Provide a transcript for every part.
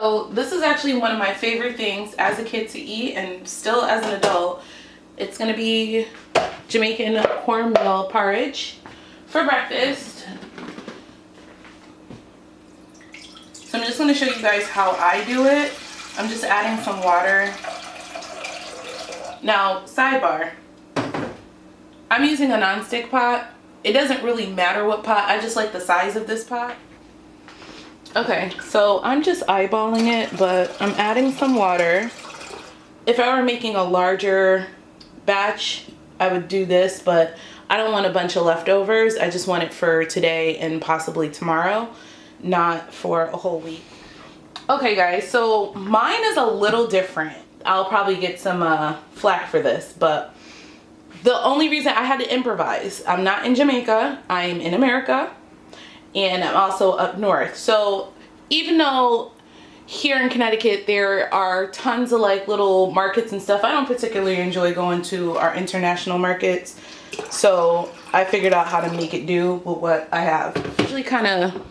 So this is actually one of my favorite things as a kid to eat and still as an adult. It's gonna be Jamaican cornmeal porridge for breakfast. So I'm just gonna show you guys how I do it. I'm just adding some water. Now, sidebar, I'm using a non-stick pot. It doesn't really matter what pot, I just like the size of this pot. Okay, so I'm just eyeballing it, but I'm adding some water. If I were making a larger batch, I would do this, but I don't want a bunch of leftovers. I just want it for today and possibly tomorrow, not for a whole week. Okay guys, so mine is a little different. I'll probably get some flack for this, but the only reason I had to improvise, I'm not in Jamaica, I'm in America. And I'm also up north. So even though here in Connecticut there are tons of like little markets and stuff, I don't particularly enjoy going to our international markets. So I figured out how to make it do with what I have. I usually kind of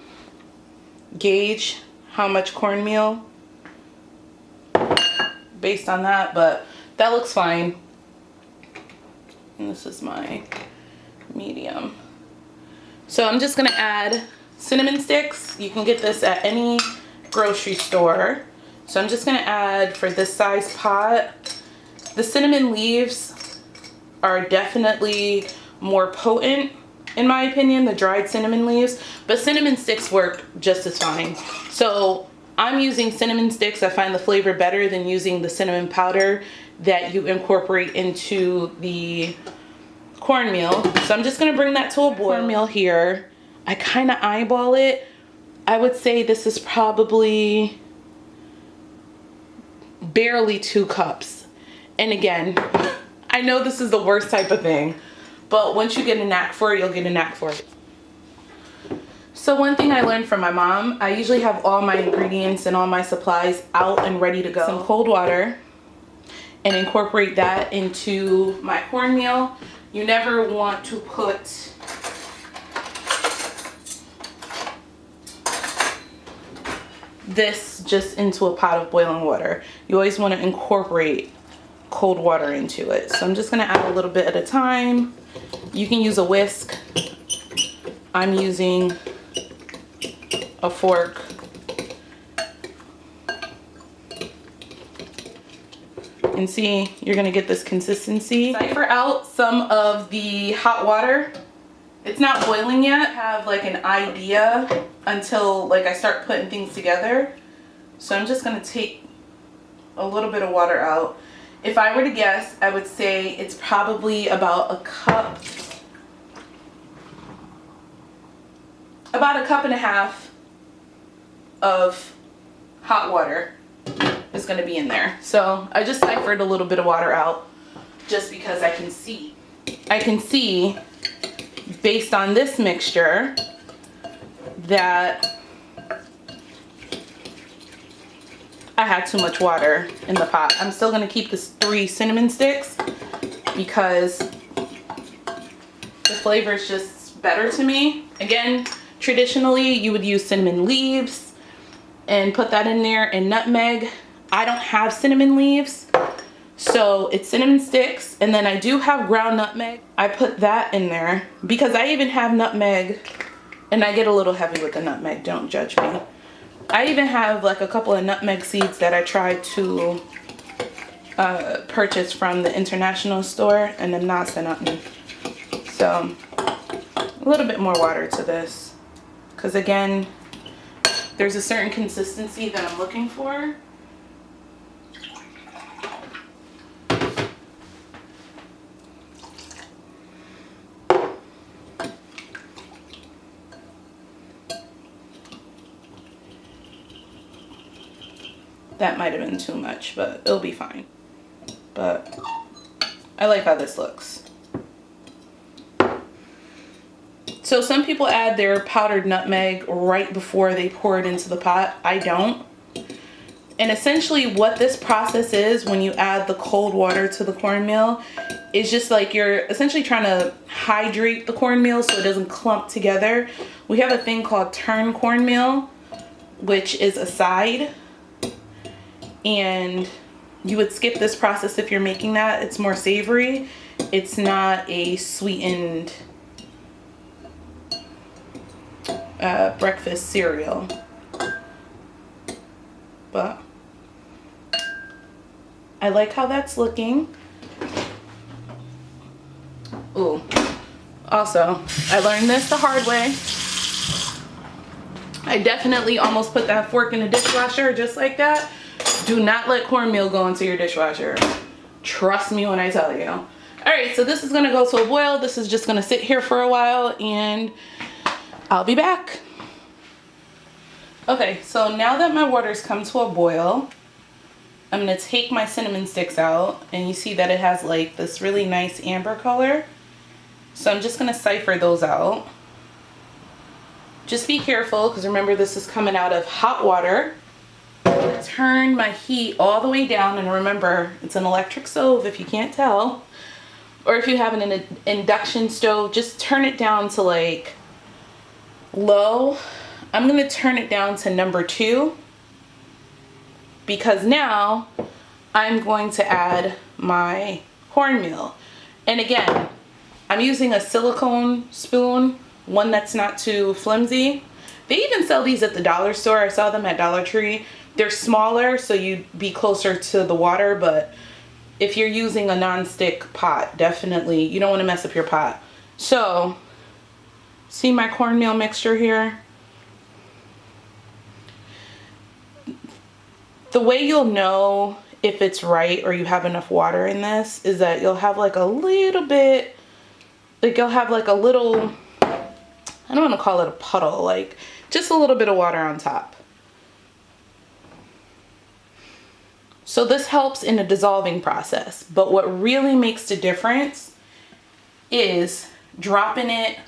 gauge how much cornmeal based on that, but that looks fine. And this is my medium. So I'm just gonna add cinnamon sticks. You can get this at any grocery store. So I'm just gonna add, for this size pot, the cinnamon leaves are definitely more potent in my opinion, the dried cinnamon leaves, but cinnamon sticks work just as fine. So I'm using cinnamon sticks. I find the flavor better than using the cinnamon powder that you incorporate into the cornmeal. So I'm just gonna bring that to a boil. Cornmeal here, I kind of eyeball it. I would say this is probably barely 2 cups. And again, I know this is the worst type of thing, but once you get a knack for it, you'll get a knack for it. So one thing I learned from my mom, I usually have all my ingredients and all my supplies out and ready to go. Some cold water and incorporate that into my cornmeal. You never want to put this just into a pot of boiling water. You always want to incorporate cold water into it. So I'm just going to add a little bit at a time. You can use a whisk. I'm using a fork. And see, you're gonna get this consistency. Siphon out some of the hot water. It's not boiling yet. I have like an idea until like I start putting things together. So I'm just gonna take a little bit of water out. If I were to guess, I would say it's probably about a cup. About a cup and a half of hot water is going to be in there. So I just siphoned a little bit of water out just because I can see based on this mixture that I had too much water in the pot. I'm still going to keep the 3 cinnamon sticks because the flavor is just better to me. Again, traditionally you would use cinnamon leaves and put that in there, and nutmeg. I don't have cinnamon leaves, so it's cinnamon sticks, and then I do have ground nutmeg. I put that in there because I even have nutmeg, and I get a little heavy with the nutmeg, don't judge me. I even have like a couple of nutmeg seeds that I tried to purchase from the international store, and then not sent nothing. So a little bit more water to this, because again, there's a certain consistency that I'm looking for. That might have been too much, but it'll be fine. But I like how this looks. So some people add their powdered nutmeg right before they pour it into the pot. I don't. And essentially what this process is when you add the cold water to the cornmeal is just like you're essentially trying to hydrate the cornmeal so it doesn't clump together. We have a thing called turn cornmeal, which is a side. and you would skip this process if you're making that. It's more savory. It's not a sweetened breakfast cereal. But I like how that's looking. Ooh. Also, I learned this the hard way. I definitely almost put that fork in the dishwasher just like that. Do not let cornmeal go into your dishwasher. Trust me when I tell you. All right, so this is gonna go to a boil. This is just gonna sit here for a while and I'll be back. Okay, so now that my water's come to a boil, I'm gonna take my cinnamon sticks out, and you see that it has like this really nice amber color. So I'm just gonna siphon those out. Just be careful, because remember this is coming out of hot water. Turn my heat all the way down, and remember it's an electric stove if you can't tell, or if you have an induction stove, just turn it down to like low. I'm gonna turn it down to number 2, because now I'm going to add my cornmeal. And again, I'm using a silicone spoon, one that's not too flimsy. They even sell these at the dollar store. I saw them at Dollar Tree. They're smaller, so you'd be closer to the water, but if you're using a non-stick pot, definitely, you don't want to mess up your pot. So, see my cornmeal mixture here? The way you'll know if it's right or you have enough water in this is that you'll have like a little bit, like you'll have like a little, I don't want to call it a puddle, like just a little bit of water on top. So this helps in the dissolving process, but what really makes the difference is dropping it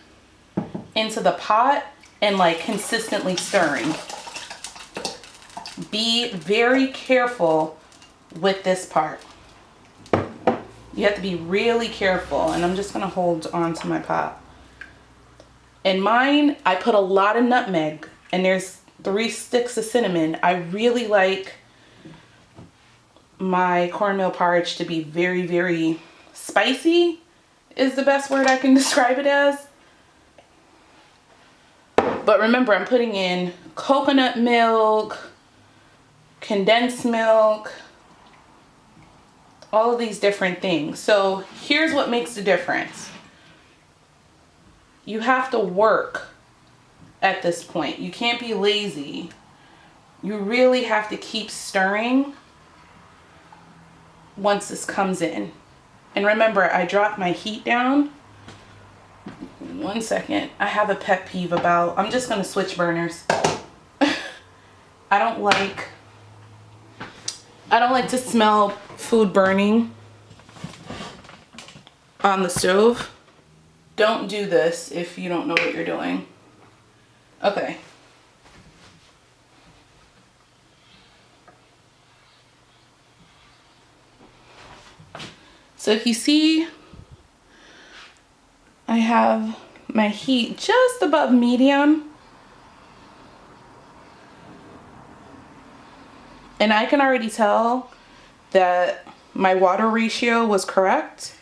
into the pot and like consistently stirring. Be very careful with this part. You have to be really careful, and I'm just gonna hold on to my pot. In mine, I put a lot of nutmeg, and there's 3 sticks of cinnamon. I really like my cornmeal porridge to be very, very spicy, is the best word I can describe it as. But remember, I'm putting in coconut milk, condensed milk, all of these different things. So here's what makes the difference. You have to work at this point. You can't be lazy. You really have to keep stirring once this comes in. And remember, I dropped my heat down. 1 second. I have a pet peeve about, I'm just gonna switch burners. I don't like to smell food burning on the stove. Don't do this if you don't know what you're doing. Okay. So if you see, I have my heat just above medium. And I can already tell that my water ratio was correct.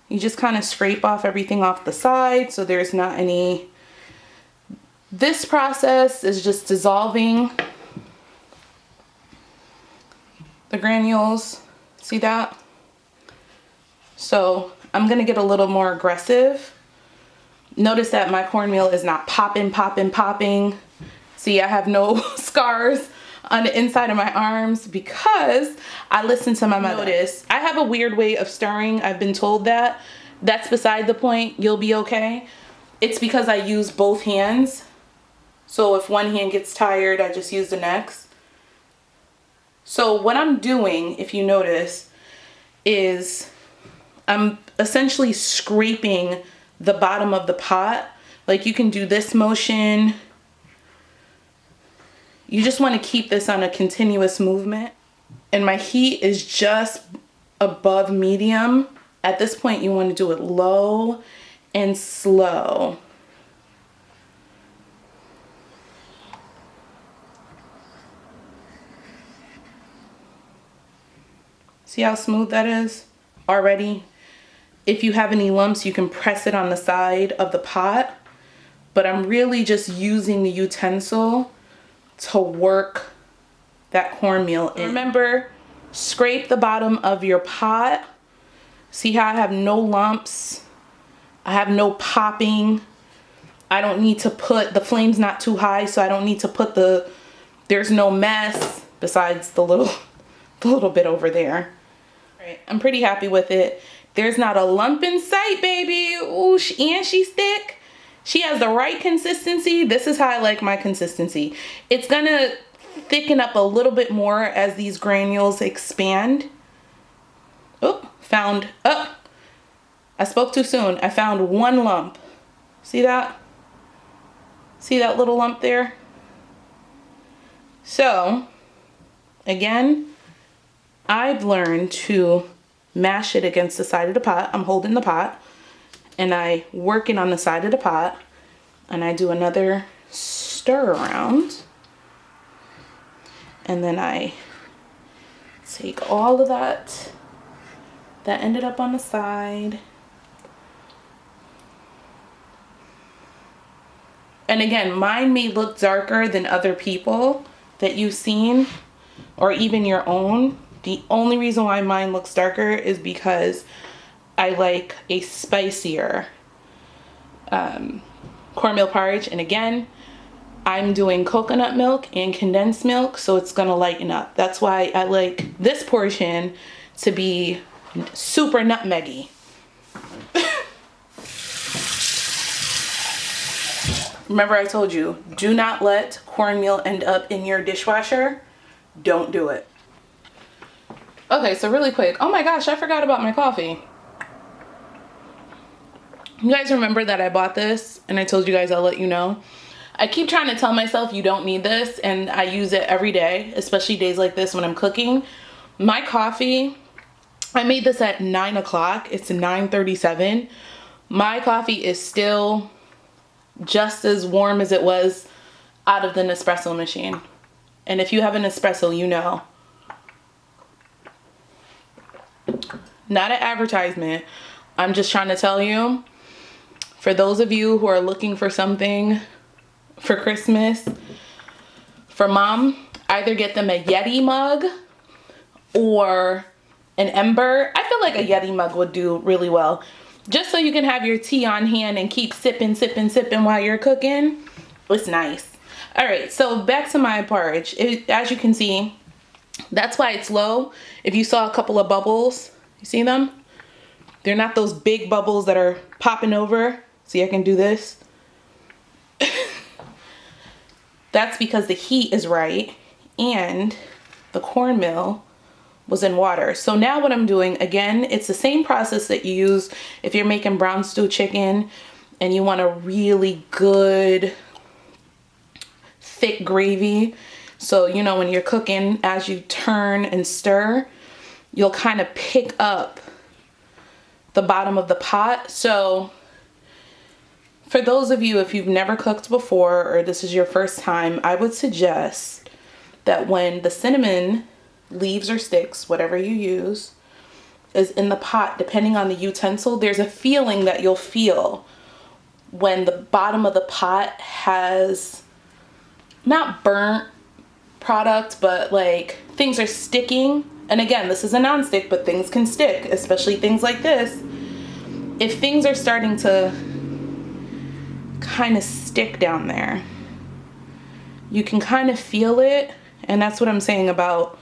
You just kind of scrape off everything off the side so there's not any. This process is just dissolving the granules. See that? So I'm gonna get a little more aggressive. Notice that my cornmeal is not popping, popping, popping. See, I have no scars on the inside of my arms because I listened to my mother. Notice, I have a weird way of stirring. I've been told that. That's beside the point. You'll be okay. It's because I use both hands. So if one hand gets tired, I just use the next. So what I'm doing, if you notice, is I'm essentially scraping the bottom of the pot. Like you can do this motion. You just want to keep this on a continuous movement. And my heat is just above medium. At this point, you want to do it low and slow. See how smooth that is already? If you have any lumps, you can press it on the side of the pot, but I'm really just using the utensil to work that cornmeal in. Remember, scrape the bottom of your pot. See how I have no lumps? I have no popping. I don't need to put, the flame's not too high, so I don't need to put there's no mess besides the little bit over there. All right, I'm pretty happy with it. There's not a lump in sight, baby. Ooh, and she's thick. She has the right consistency. This is how I like my consistency. It's gonna thicken up a little bit more as these granules expand. Oh, I spoke too soon. I found one lump. See that? See that little lump there? So, again, I've learned to mash it against the side of the pot. I'm holding the pot and I work it on the side of the pot and I do another stir around. And then I take all of that ended up on the side. And again, mine may look darker than other people that you've seen or even your own. The only reason why mine looks darker is because I like a spicier cornmeal porridge. And again, I'm doing coconut milk and condensed milk, so it's gonna lighten up. That's why I like this portion to be super nutmeggy. Remember I told you, do not let cornmeal end up in your dishwasher. Don't do it. Okay, so really quick. Oh my gosh, I forgot about my coffee. You guys remember that I bought this and I told you guys I'll let you know. I keep trying to tell myself you don't need this and I use it every day, especially days like this when I'm cooking. My coffee, I made this at 9 o'clock. It's 9:37. My coffee is still just as warm as it was out of the Nespresso machine. And if you have an espresso, you know. Not an advertisement. I'm just trying to tell you, for those of you who are looking for something for Christmas, for mom, either get them a Yeti mug or an Ember. I feel like a Yeti mug would do really well. Just so you can have your tea on hand and keep sipping while you're cooking. It's nice. All right, so back to my porridge. As you can see, that's why it's low. If you saw a couple of bubbles, you see them? They're not those big bubbles that are popping over. See, I can do this. That's because the heat is right and the cornmeal was in water. So now what I'm doing, again, it's the same process that you use if you're making brown stew chicken and you want a really good thick gravy. So, you know, when you're cooking, as you turn and stir, you'll kind of pick up the bottom of the pot. So for those of you, if you've never cooked before or this is your first time, I would suggest that when the cinnamon leaves or sticks, whatever you use, is in the pot, depending on the utensil, there's a feeling that you'll feel when the bottom of the pot has not burnt product, but like things are sticking. And again, this is a non-stick, but things can stick, especially things like this. If things are starting to kind of stick down there, you can kind of feel it. And that's what I'm saying about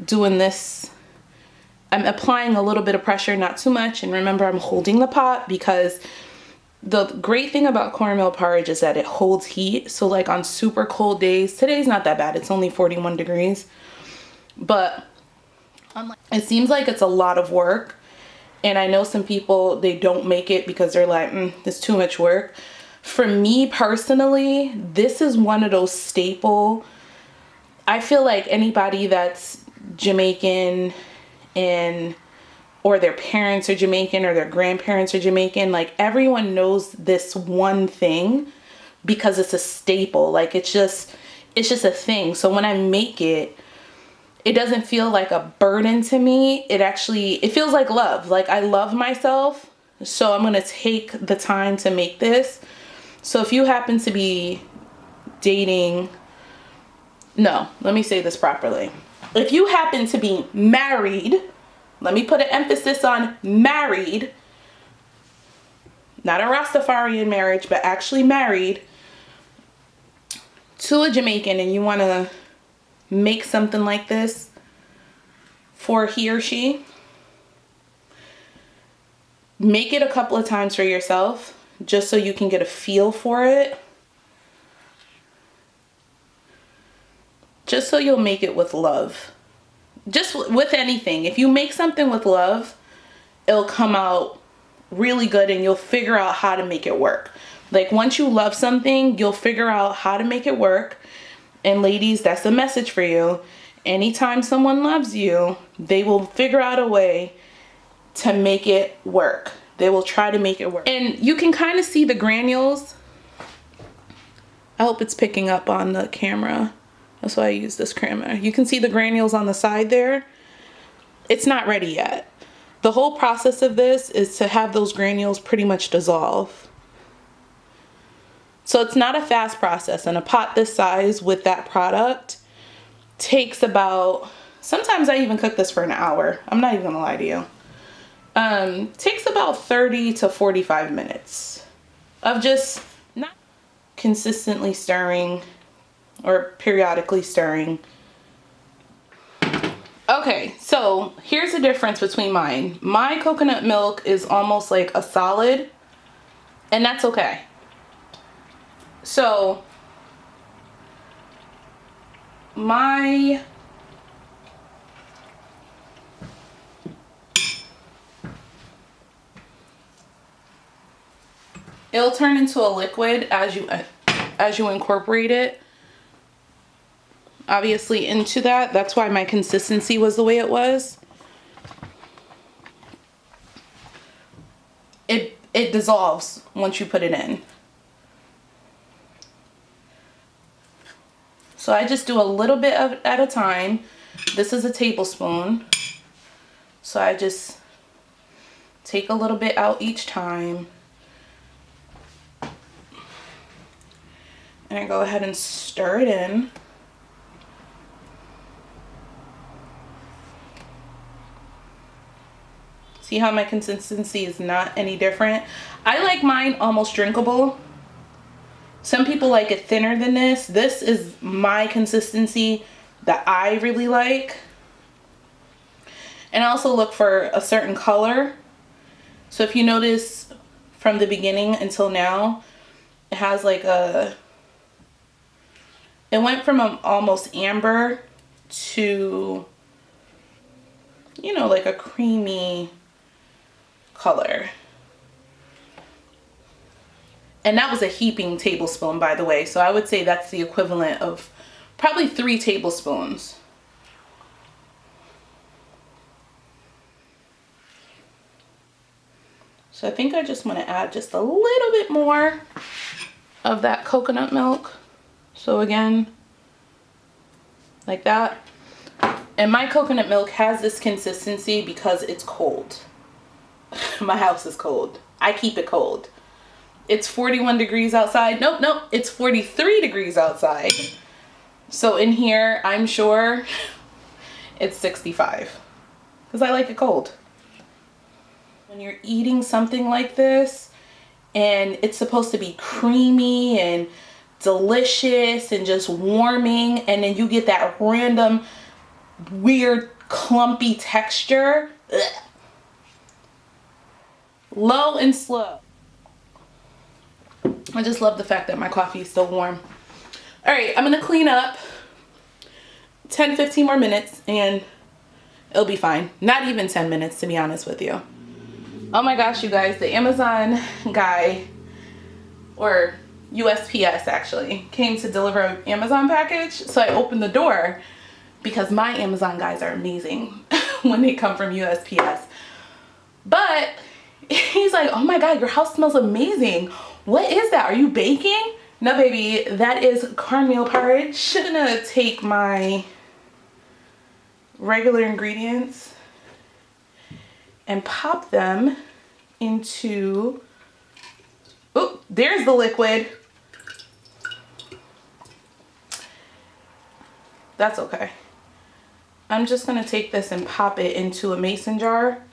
doing this. I'm applying a little bit of pressure, not too much. And remember, I'm holding the pot because the great thing about cornmeal porridge is that it holds heat. So like on super cold days, today's not that bad. It's only 41 degrees. But it seems like it's a lot of work. And I know some people, they don't make it because they're like, it's too much work. For me personally, this is one of those staple. I feel like anybody that's Jamaican or their parents are Jamaican or their grandparents are Jamaican, like everyone knows this one thing because it's a staple. Like it's just a thing. So when I make it, it doesn't feel like a burden to me. It feels like love. Like I love myself. So I'm gonna take the time to make this. So if you happen to be dating, no, let me say this properly. If you happen to be married, let me put an emphasis on married, not a Rastafarian marriage, but actually married to a Jamaican, and you wanna make something like this for he or she, make it a couple of times for yourself just so you can get a feel for it. Just so you'll make it with love. Just with anything. If you make something with love, it'll come out really good and you'll figure out how to make it work. Like once you love something, you'll figure out how to make it work. And ladies, that's the message for you. Anytime someone loves you, they will figure out a way to make it work. They will try to make it work. And you can kind of see the granules. I hope it's picking up on the camera. That's why I use this camera. You can see the granules on the side there. It's not ready yet. The whole process of this is to have those granules pretty much dissolve. So it's not a fast process, and a pot this size with that product takes about, sometimes I even cook this for an hour. I'm not even gonna lie to you. Takes about 30 to 45 minutes of just not consistently stirring or periodically stirring. Okay, so here's the difference between mine. My coconut milk is almost like a solid, and that's okay. So it'll turn into a liquid as you incorporate it obviously into that. That's why my consistency was the way it was. It dissolves once you put it in. So I just do a little bit at a time. This is a tablespoon. So I just take a little bit out each time. And I go ahead and stir it in. See how my consistency is not any different? I like mine almost drinkable. Some people like it thinner than this. This is my consistency that I really like. And I also look for a certain color. So if you notice from the beginning until now, it has like it went from almost amber to, you know, like a creamy color. And that was a heaping tablespoon, by the way. So I would say that's the equivalent of probably 3 tablespoons. So I think I just want to add just a little bit more of that coconut milk. So again, like that. And my coconut milk has this consistency because it's cold. My house is cold. I keep it cold. It's 41 degrees outside. Nope, it's 43 degrees outside. So in here, I'm sure it's 65 because I like it cold. When you're eating something like this and it's supposed to be creamy and delicious and just warming, and then you get that random weird clumpy texture. Ugh. Low and slow. I just love the fact that my coffee is still warm. All right, I'm gonna clean up 10-15 more minutes and it'll be fine. Not even 10 minutes, to be honest with you. Oh my gosh, you guys, the Amazon guy, or USPS actually, came to deliver an Amazon package. So I opened the door because my Amazon guys are amazing when they come from USPS. But he's like, oh my God, your house smells amazing. What is that? Are you baking? No, baby, that is cornmeal porridge. I'm gonna take my regular ingredients and pop them into, oh, there's the liquid. That's okay. I'm just gonna take this and pop it into a mason jar.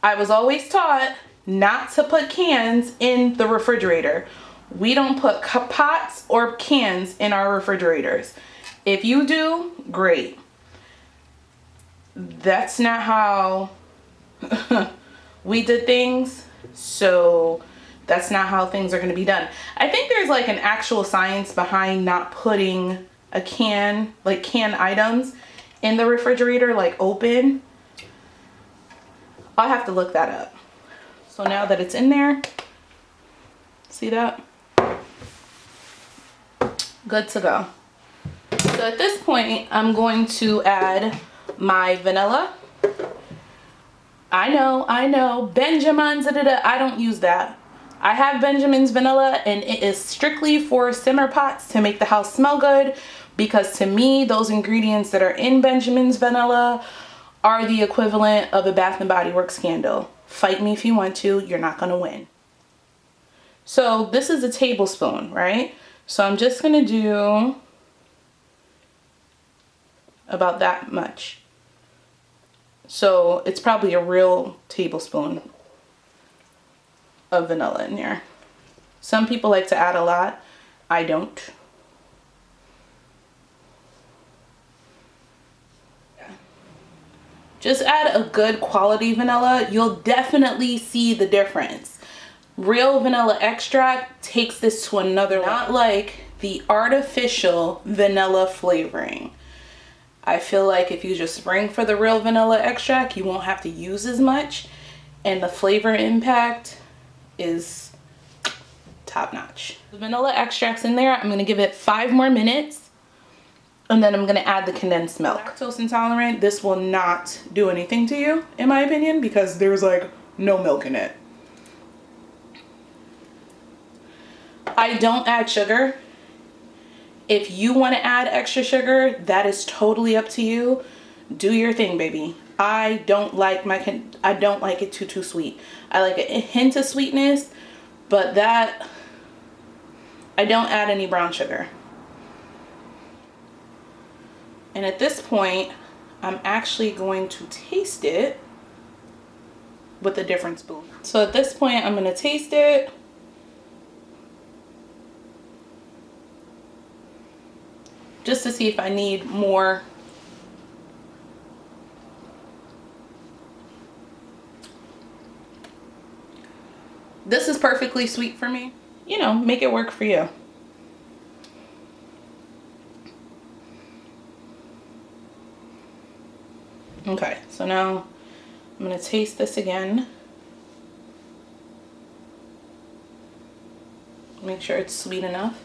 I was always taught not to put cans in the refrigerator. We don't put pots or cans in our refrigerators. If you do, great. That's not how we did things, so that's not how things are going to be done. I think there's like an actual science behind not putting a can, like canned items, in the refrigerator, like open. I'll have to look that up. So now that it's in there, see that? Good to go. So at this point, I'm going to add my vanilla. I know, Benjamin's, I don't use that. I have Benjamin's vanilla, and it is strictly for simmer pots to make the house smell good, because to me, those ingredients that are in Benjamin's vanilla are the equivalent of a Bath and Body Works candle. Fight me if you want to, you're not gonna win. So this is a tablespoon, right? So I'm just gonna do about that much. So it's probably a real tablespoon of vanilla in there. Some people like to add a lot. I don't. Just add a good quality vanilla. You'll definitely see the difference. Real vanilla extract takes this to another level. Not like the artificial vanilla flavoring. I feel like if you just spring for the real vanilla extract, you won't have to use as much, and the flavor impact is top notch. The vanilla extract's in there. I'm gonna give it 5 more minutes, and then I'm gonna add the condensed milk. Lactose intolerant, this will not do anything to you, in my opinion, because there's like no milk in it. I don't add sugar. If you want to add extra sugar, that is totally up to you. Do your thing, baby. I don't like it too sweet. I like a hint of sweetness, but that, I don't add any brown sugar. And at this point, I'm actually going to taste it with a different spoon. So at this point, I'm going to taste it. Just to see if I need more. This is perfectly sweet for me. You know, make it work for you. Okay, so now I'm gonna taste this again. Make sure it's sweet enough.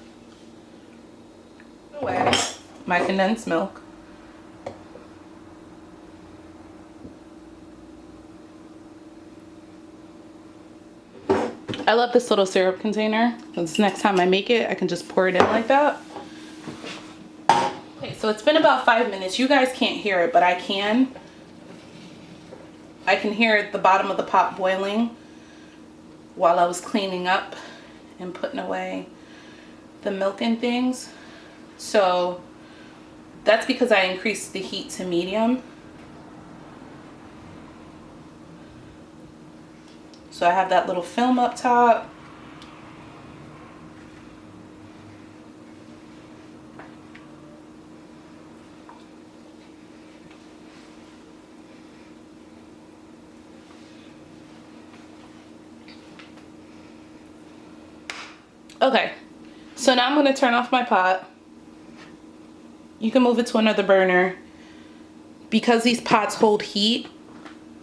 Away my condensed milk. I love this little syrup container, because next time I make it, I can just pour it in like that. Okay, so it's been about 5 minutes. You guys can't hear it, but I can. I can hear the bottom of the pot boiling while I was cleaning up and putting away the milk and things. So that's because I increased the heat to medium. So I have that little film up top. Okay, so now I'm going to turn off my pot. You can move it to another burner. Because these pots hold heat,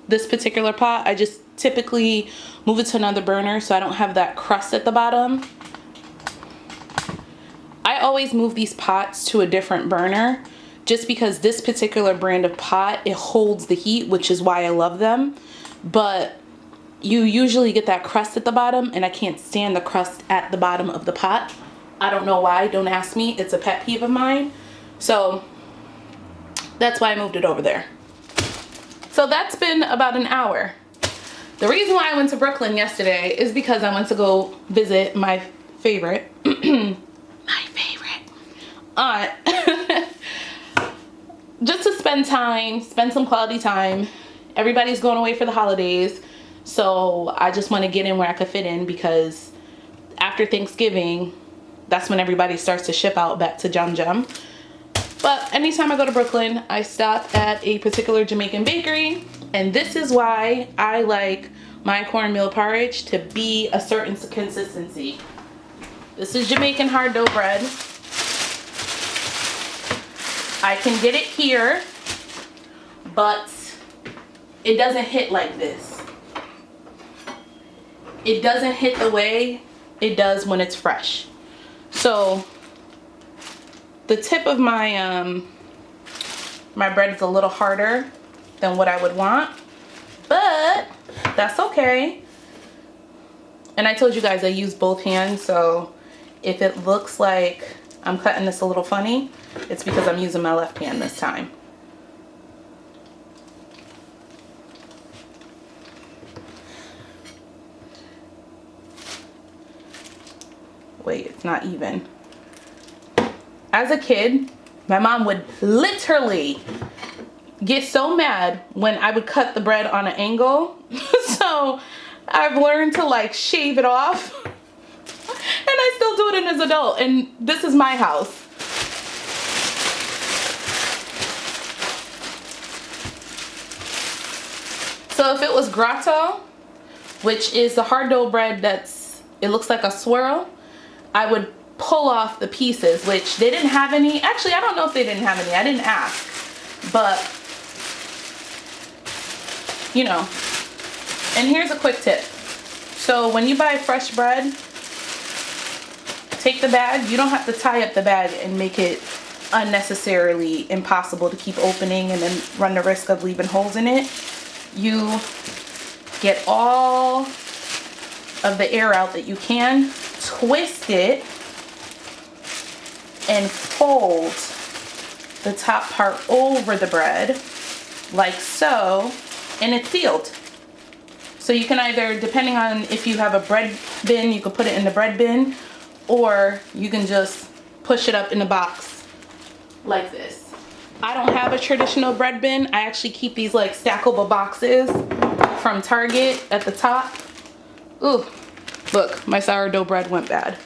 this particular pot, I just typically move it to another burner so I don't have that crust at the bottom. I always move these pots to a different burner just because this particular brand of pot, it holds the heat, which is why I love them. But you usually get that crust at the bottom, and I can't stand the crust at the bottom of the pot. I don't know why, don't ask me, it's a pet peeve of mine. So That's why I moved it over there. So that's been about an hour. The reason why I went to Brooklyn yesterday is because I went to go visit my favorite, aunt. Just to spend some quality time. Everybody's going away for the holidays. So I just want to get in where I could fit in, because after Thanksgiving, that's when everybody starts to ship out back to Jam Jam. But anytime I go to Brooklyn, I stop at a particular Jamaican bakery. And this is why I like my cornmeal porridge to be a certain consistency. This is Jamaican hard dough bread. I can get it here, but it doesn't hit like this. It doesn't hit the way it does when it's fresh. So the tip of my my bread is a little harder than what I would want, but that's okay. And I told you guys I use both hands, so if it looks like I'm cutting this a little funny, it's because I'm using my left hand this time. Wait, it's not even. As a kid, my mom would literally get so mad when I would cut the bread on an angle. So I've learned to like shave it off. And I still do it as an adult. And this is my house. So if it was grotto, which is the hard dough bread it looks like a swirl, I would pull off the pieces, which they didn't have any. Actually, I don't know if they didn't have any. I didn't ask. But, you know. And here's a quick tip. So when you buy fresh bread, take the bag. You don't have to tie up the bag and make it unnecessarily impossible to keep opening and then run the risk of leaving holes in it. You get all of the air out that you can, twist it, and fold the top part over the bread like so, and it's sealed. So you can either, depending on if you have a bread bin, you can put it in the bread bin, or you can just push it up in the box like this. I don't have a traditional bread bin. I actually keep these like stackable boxes from Target at the top. Ooh, look, my sourdough bread went bad.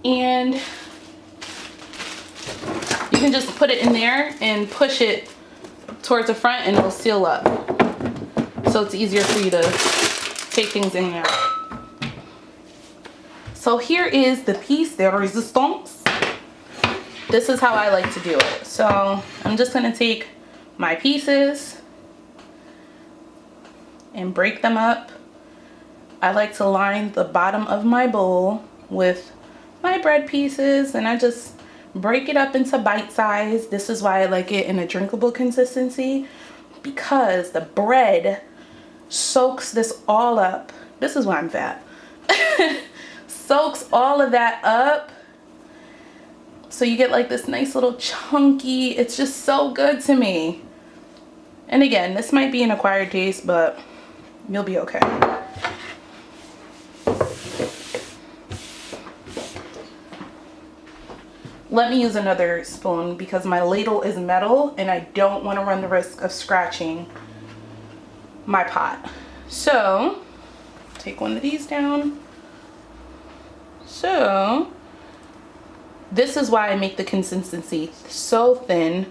And you can just put it in there and push it towards the front and it'll seal up. So it's easier for you to take things in there. So here is the piece de resistance. This is how I like to do it. So I'm just gonna take my pieces and break them up. I like to line the bottom of my bowl with my bread pieces, and I just break it up into bite size. This is why I like it in a drinkable consistency, because the bread soaks this all up. This is why I'm fat. Soaks all of that up, so you get like this nice little chunky. It's just so good to me. And again, this might be an acquired taste, but you'll be okay. Let me use another spoon because my ladle is metal and I don't want to run the risk of scratching my pot. So take one of these down. So this is why I make the consistency so thin,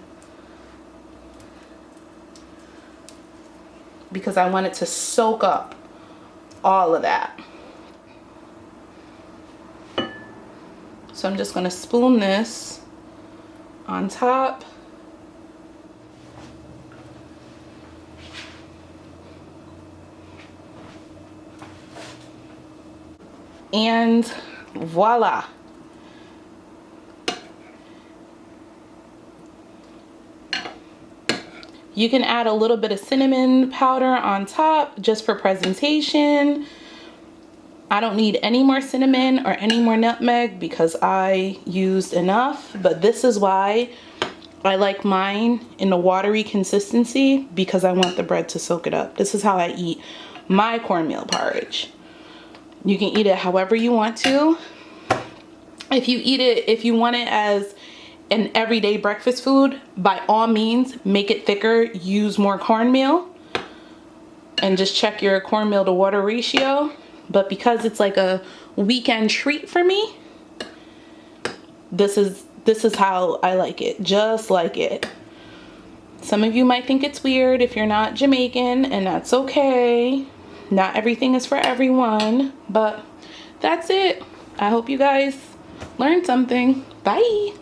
because I want it to soak up all of that. So I'm just going to spoon this on top. And voila. You can add a little bit of cinnamon powder on top just for presentation. I don't need any more cinnamon or any more nutmeg because I used enough, but this is why I like mine in a watery consistency, because I want the bread to soak it up. This is how I eat my cornmeal porridge. You can eat it however you want to. If you want it as an everyday breakfast food, by all means, make it thicker, use more cornmeal, and just check your cornmeal to water ratio. But because it's like a weekend treat for me, this is how I like it, just like it. Some of you might think it's weird if you're not Jamaican, and that's okay. Not everything is for everyone, but that's it. I hope you guys learned something. Bye.